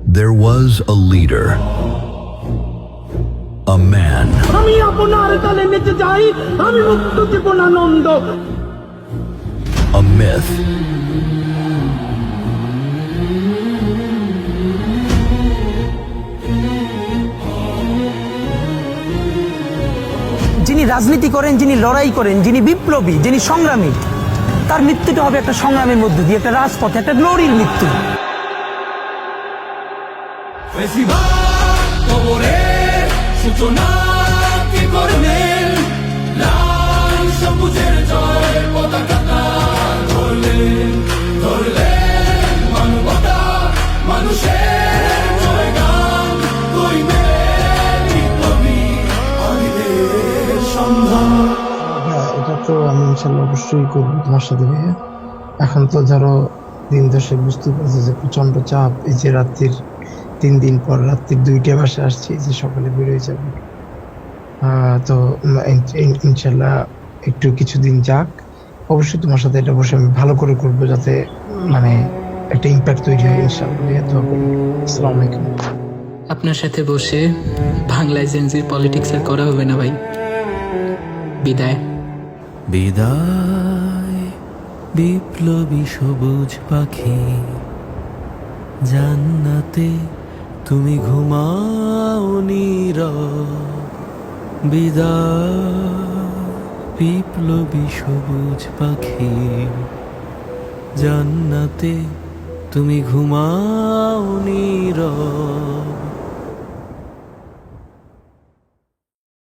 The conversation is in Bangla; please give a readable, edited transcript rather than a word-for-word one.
There was a leader, a man, আমি আপনার তালে নেচে যাই, আমি মুক্ত জীবনানন্দ। a myth, যিনি রাজনীতি করেন, যিনি লড়াই করেন, যিনি বিপ্লবী, যিনি সংগ্রামী, তার মৃত্যুটা হবে একটা সংগ্রামের মধ্য দিয়ে, একটা রাজপথে, একটা গ্লোরির মৃত্যু। হ্যাঁ, এটা তো আমি ইনশাল্লাহ অবশ্যই করবো তোমার সাথে ভাইয়া। এখন তো ধরো দিন দশে বুঝতে পারছি যে প্রচন্ড চাপ, এই যে রাত্রির 3 দিন পর রাত্রির 2টা বাসে আসছি, এই যে সকালে বেরোয় যাবে। তো ইনশাল্লাহ একটু কিছুদিন যাক, অবশ্যই তোমার সাথে এটা বসে আমি ভালো করে করবো, যাতে মানে একটা ইম্প্যাক্ট তৈরি হয় ইনশাল্লাহ ভাইয়া। তো আসসালামু আলাইকুম। আপনার সাথে বসে বাংলায় জেনজির পলিটিক্স আর করা হবে না ভাই। বিদায়। বিদায় বিপ্লবী সবুজ পাখি, জান্নাতে তুমি ঘুমাও নীরব। বিদায় বিপ্লবী সবুজ পাখি, জান্নাতে তুমি ঘুমাও নীরব।